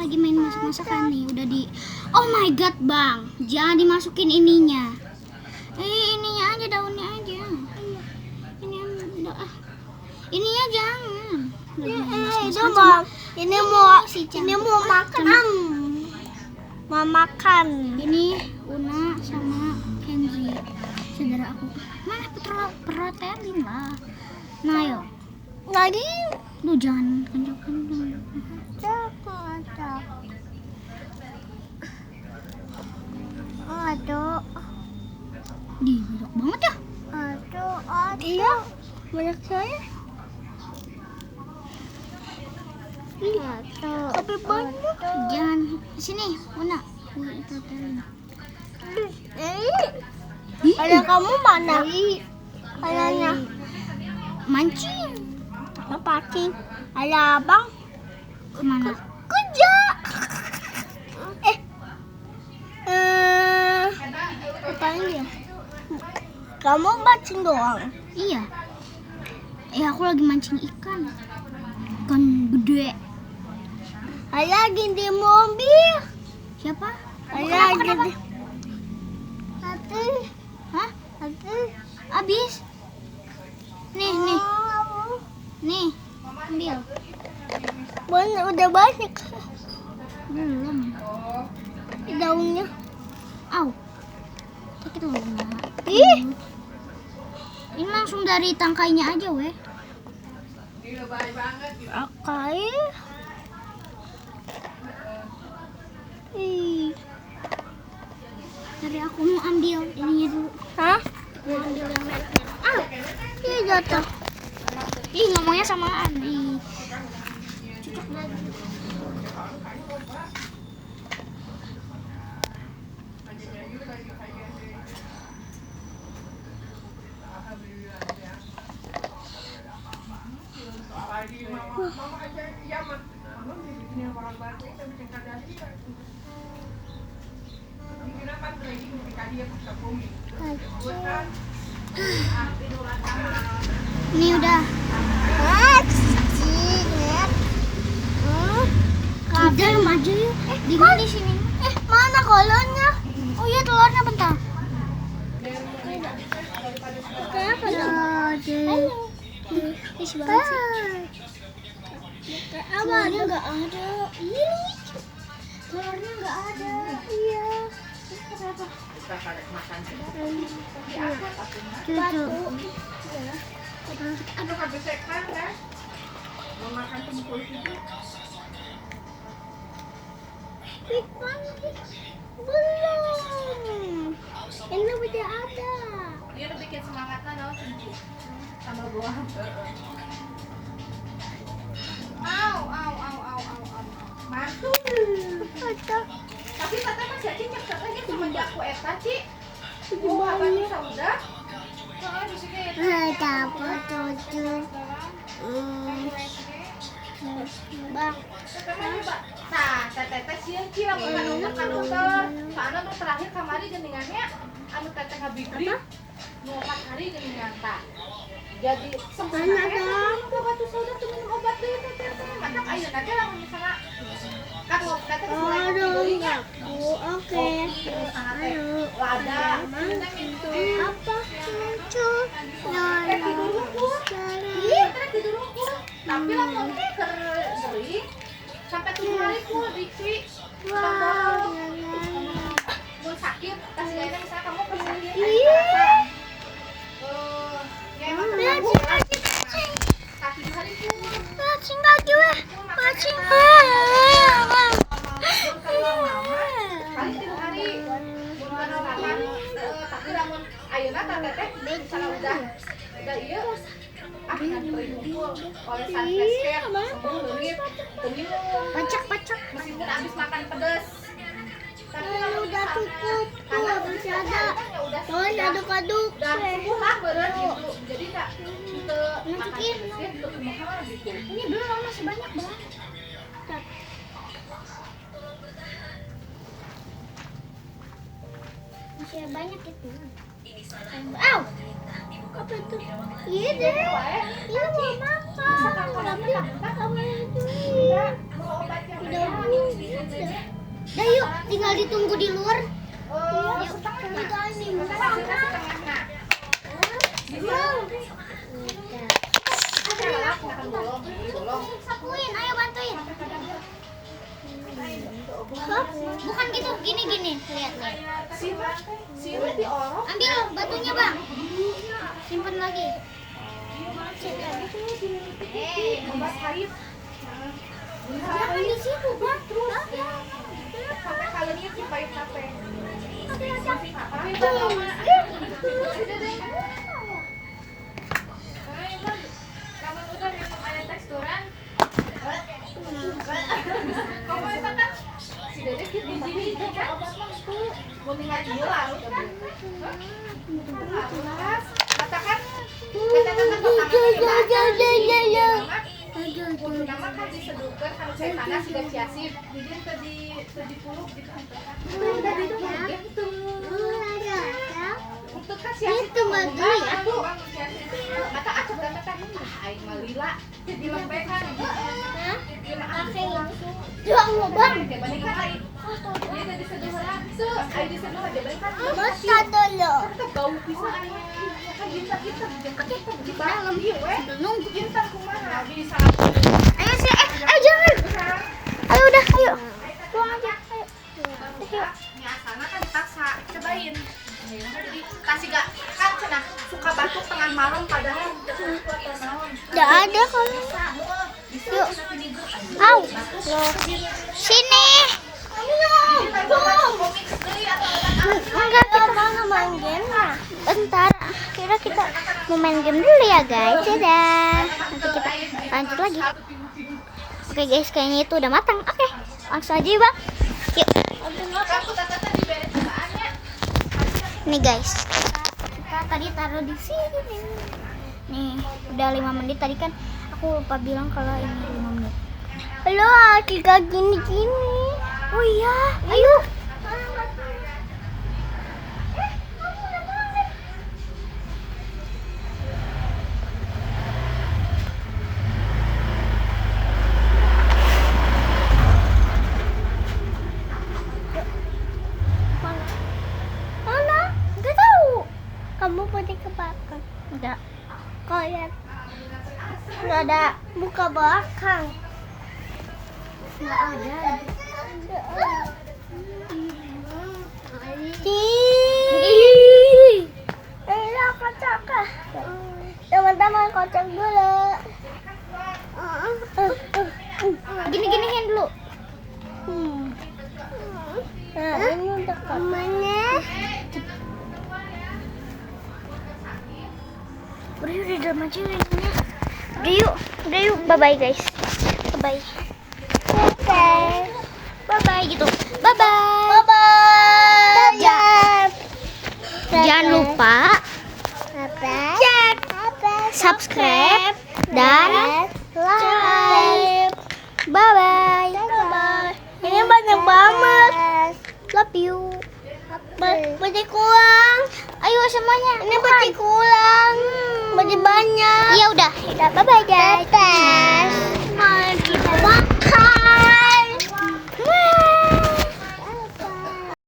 lagi main masak-masakan nih. Udah di. Oh my god, Bang. Jangan dimasukin ininya. Ininya aja, daunnya aja. Ininya jangan. Ini mau makan. Mau makan. Ini Una sama Henry, saudara aku. Mana protein lah. Nah, yuk. Lagi. Lu jangan kencang-kencang. Aduh. Banyak banget ya. Aduh. Iya. Banyak saya. Tapi banyak. Jangan sini, Una. Protein. Ada kamu mana? Kayaknya Mancing. pancing. Ada abang Kemana? kerja. Apaan dia? Kamu mancing doang? Iya. Aku lagi mancing ikan. Ikan gede. Lagi di mobil. Siapa? Lagi Kenapa? di. Hati. Hah? Hati. Abis. Nih. Ambil. Udah banyak Belum. daunnya. Au. Sakit loh. Ih. Ini langsung dari tangkainya aja, weh. Akai. Ih. Tadi aku mau ambil ininya dulu. Hah? Mau ambil yang merah. Ini jatuh. Ngomongnya samaan. Cucuk lagi. Ini udah. Udah maju yuk. Di sini. Mana kolonnya? Oh iya, telurnya bentar. Kenapa dong? Ih, banget sih. Telurnya nggak ada. Iya. Telurnya nggak ada. Iya. Kenapa? Cucu. Aduh, habis sekan kan? Mau makan tumpul itu. Belum. Ini udah ada. Dia udah bikin semangatnya tau sih. Sama buah. Au. Mantul. Tapi tata masih cicak katanya semenjak aku eta, Ci. Buah batu sauda. Soalnya di sini Dapat cucu. Bang. Nah, teteh sieun Ci lamun ka dokter. Soalnya nu terakhir kamari geuningannya anu teteh habibri. Nu 4 hari geuningan tah. Jadi sempurna dong. Batu sauda tuh minum obat deui teteh. Matak ayeuna ge lamun misalnya kan teteh mulai beli Oke. ayo. Lada. Apa cucu? Tidur unggul. Iya, tidur unggul. Tapi lamun teh keur sering sampai 7 hari full Diksi. Wow. Mun sakit, kasih aja misalnya kamu sakit. Ya emang tapi 7 hari full. Pacing baju pacing. Paling 3 hari. Bulan Ramadan, tapi lamun ayeuna teh misalnya udah ieu nanti kumpul oleh sunflash care, kulit, tenyum, Pacak. meskipun abis makan pedes. Tapi lamun Udah cukup. Tuh masih ada. udah Aduk-aduk. udah sembuh lah beureun gitu. Jadi tak makan Masukin. pedes gitu kumaha gitu. Ini belum, masih banyak banget. Masih banyak itu. Au. Apa itu? Iya deh. Iya mau makan. Tapi kamu itu. Mau obat yang Udah Dah yuk, tinggal ditunggu di luar. Setengah nah. Bolong. Sapuin, ayo bantuin. Hah? Bukan gitu, gini. Lihat. Siapa diorok? Ambil batunya, Bang. Simpan lagi. Obat haid. Jangan di situ, Bang. Sampai kalian si pahit sampai. Kamu udah minum air teksturan? Kamu itu kan si Dede di sini kan obat mah itu mau tinggal di lalu katakan nama kan diseduhkan kan saya panas sudah ciasif jadi tadi puluh gitu untuk kan ciasif Itu bantu ya. mata acap dan mata aing malila jadi lembek kan Ya Allah, Bang. dia tadi seduh langsung aing diseduh aja balik kan Masa dulu. tetap bau pisan kan kita di dalam Nunggu. kita kumaha bisa Ayo sih, jangan. Ayo udah, ayo. Buang aja, ayo. Nyasana kan dipaksa, cobain. Jadi kasih gak kan cenah suka batuk tengah malam padahal Nggak ada kalau. Yuk. Au. Sini. Enggak, kita mau main game. Bentar, kita mau main game dulu ya guys. Dadah. Nanti kita lanjut lagi. Oke guys, kayaknya itu udah matang. Oke, langsung aja ya, Bang. Yuk. Nih guys, kita tadi taruh di sini nih. Udah 5 menit tadi kan aku lupa bilang kalau ini 5 menit. Halo, kita gini. Oh iya, ayo. Mana? Enggak tahu. Kamu pada ke belakang? Enggak. Kau lihat. Enggak ada buka belakang. Enggak ada. Ini kocok. Teman-teman kocok dulu. Gini-giniin dulu. Nah, ini udah mana? Udah dalam aja ini. Udah yuk, bye guys. Bye. Bye gitu. Bye. Jangan lupa subscribe dan like. Bye. Ini banyak banget. Love you. Bagi kurang. Ayo semuanya. Ini bagi kurang. Bagi banyak. Iya udah. Bye guys. Mari kita